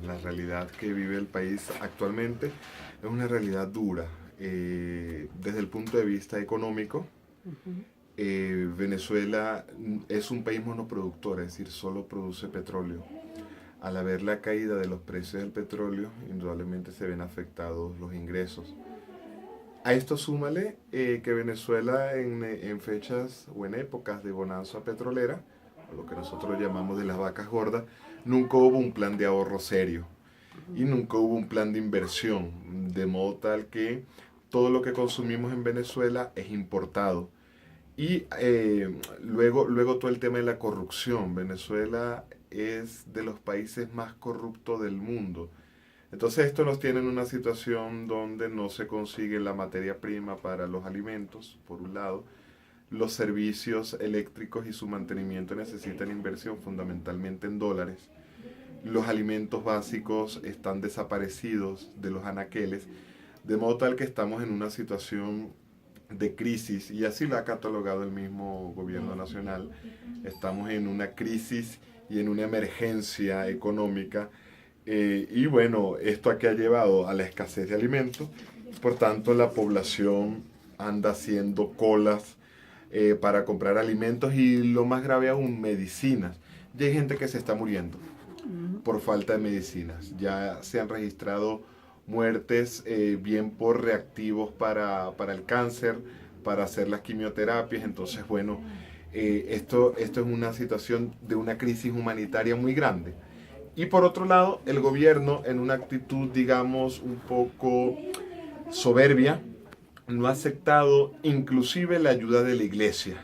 La realidad que vive el país actualmente es una realidad dura. Desde el punto de vista económico, Venezuela es un país monoproductor, es decir, solo produce petróleo. Al haber la caída de los precios del petróleo, indudablemente se ven afectados los ingresos. A esto súmale que Venezuela en fechas o en épocas de bonanza petrolera, o lo que nosotros llamamos de las vacas gordas, nunca hubo un plan de ahorro serio y nunca hubo un plan de inversión, de modo tal que todo lo que consumimos en Venezuela es importado. Y luego todo el tema de la corrupción. Venezuela es de los países más corruptos del mundo. Entonces esto nos tiene en una situación donde no se consigue la materia prima para los alimentos, por un lado. Los servicios eléctricos y su mantenimiento necesitan inversión fundamentalmente en dólares. Los alimentos básicos están desaparecidos de los anaqueles, de modo tal que estamos en una situación de crisis, y así lo ha catalogado el mismo gobierno nacional. Estamos en una crisis y en una emergencia económica, y bueno, esto aquí ha llevado a la escasez de alimentos. Por tanto, la población anda haciendo colas para comprar alimentos y, lo más grave aún, medicinas. Ya hay gente que se está muriendo por falta de medicinas. Ya se han registrado muertes bien por reactivos para el cáncer, para hacer las quimioterapias. Entonces, bueno, esto es una situación de una crisis humanitaria muy grande. Y por otro lado, el gobierno, en una actitud, digamos, un poco soberbia, no ha aceptado inclusive la ayuda de la iglesia.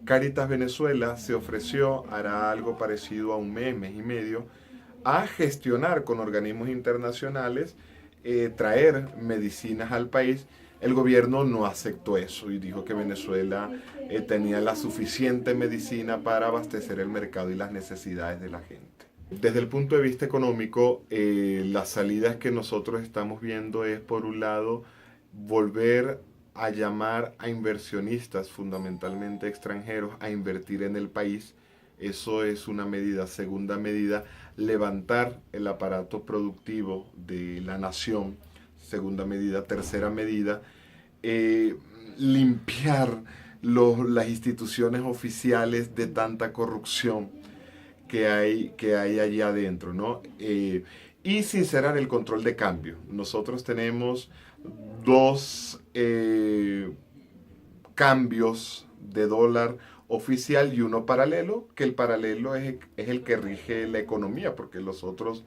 Caritas Venezuela se ofreció, hará algo parecido a un mes y medio, a gestionar con organismos internacionales, traer medicinas al país. El gobierno no aceptó eso y dijo que Venezuela tenía la suficiente medicina para abastecer el mercado y las necesidades de la gente. Desde el punto de vista económico, las salidas que nosotros estamos viendo es, por un lado, volver a llamar a inversionistas, fundamentalmente extranjeros, a invertir en el país. Eso es una medida. Segunda medida, levantar el aparato productivo de la nación. Segunda medida. Tercera medida, limpiar las instituciones oficiales de tanta corrupción que hay allí adentro, ¿no? Y sincerar el control de cambio. Nosotros tenemos dos cambios de dólar oficial y uno paralelo, que el paralelo es el que rige la economía, porque los otros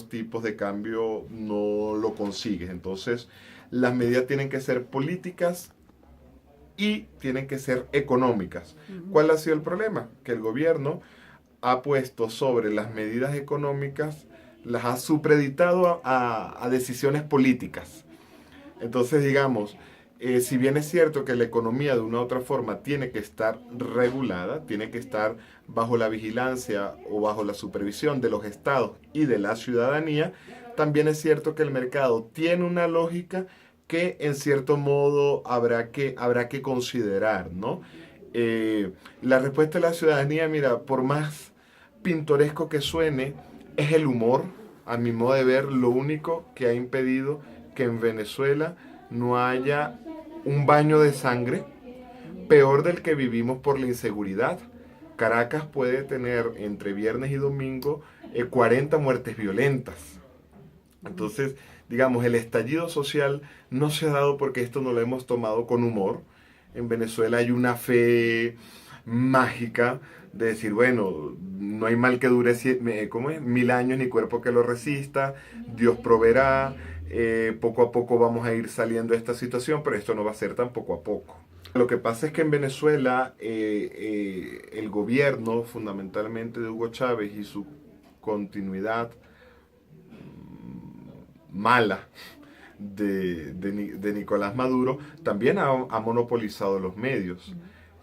tipos de cambio no lo consigues. Entonces, las medidas tienen que ser políticas y tienen que ser económicas. ¿Cuál ha sido el problema? Que el gobierno ha puesto sobre las medidas económicas, las ha supeditado a decisiones políticas. Entonces, digamos, si bien es cierto que la economía de una u otra forma tiene que estar regulada, tiene que estar bajo la vigilancia o bajo la supervisión de los estados y de la ciudadanía, también es cierto que el mercado tiene una lógica que en cierto modo habrá que considerar, ¿no? La respuesta de la ciudadanía, mira, por más pintoresco que suene, es el humor. A mi modo de ver, lo único que ha impedido que en Venezuela no haya un baño de sangre peor del que vivimos por la inseguridad. Caracas puede tener entre viernes y domingo 40 muertes violentas. Entonces, digamos, el estallido social no se ha dado porque esto no lo hemos tomado con humor. En Venezuela hay una fe mágica de decir, bueno, no hay mal que dure ¿cómo es? 1000 años ni cuerpo que lo resista, Dios proveerá, poco a poco vamos a ir saliendo de esta situación, pero esto no va a ser tan poco a poco. Lo que pasa es que en Venezuela el gobierno, fundamentalmente de Hugo Chávez y su continuidad mala de Nicolás Maduro, también ha monopolizado los medios.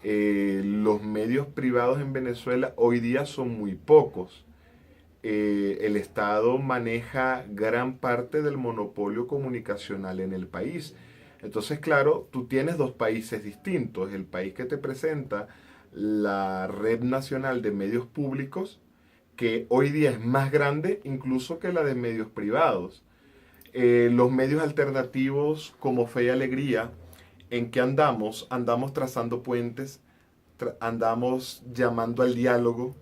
Los medios privados en Venezuela hoy día son muy pocos. El Estado maneja gran parte del monopolio comunicacional en el país. Entonces, claro, tú tienes dos países distintos. El país que te presenta la Red Nacional de Medios Públicos, que hoy día es más grande incluso que la de medios privados. Los medios alternativos como Fe y Alegría, ¿en qué andamos? Andamos trazando puentes, andamos llamando al diálogo,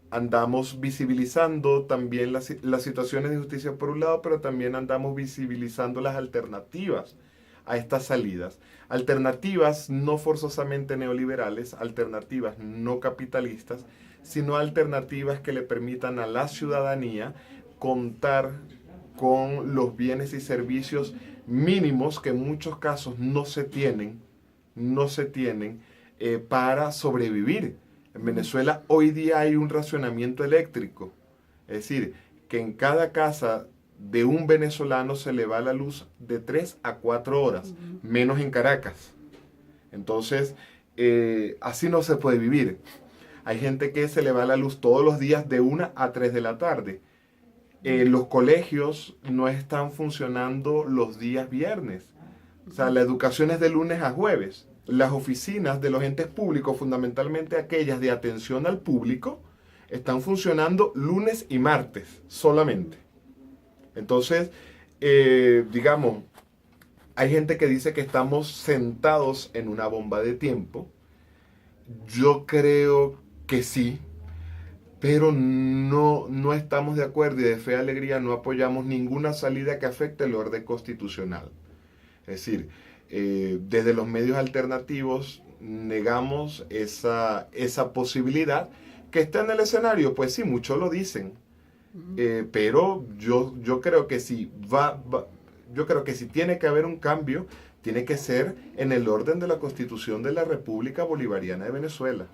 andamos visibilizando también las situaciones de justicia por un lado, pero también andamos visibilizando las alternativas a estas salidas. Alternativas no forzosamente neoliberales, alternativas no capitalistas, sino alternativas que le permitan a la ciudadanía contar con los bienes y servicios mínimos que en muchos casos no se tienen para sobrevivir. En Venezuela hoy día hay un racionamiento eléctrico, es decir, que en cada casa de un venezolano se le va la luz de 3 a 4 horas, menos en Caracas. Entonces, así no se puede vivir. Hay gente que se le va la luz todos los días de 1 a 3 de la tarde. Los colegios no están funcionando los días viernes. O sea, la educación es de lunes a jueves. Las oficinas de los entes públicos, fundamentalmente aquellas de atención al público, están funcionando lunes y martes solamente. Entonces, digamos, hay gente que dice que estamos sentados en una bomba de tiempo. Yo creo que sí, pero no estamos de acuerdo y de Fe y Alegría no apoyamos ninguna salida que afecte el orden constitucional. Es decir, desde los medios alternativos negamos esa posibilidad que está en el escenario. Pues sí, muchos lo dicen, pero yo creo que yo creo que si tiene que haber un cambio, tiene que ser en el orden de la Constitución de la República Bolivariana de Venezuela.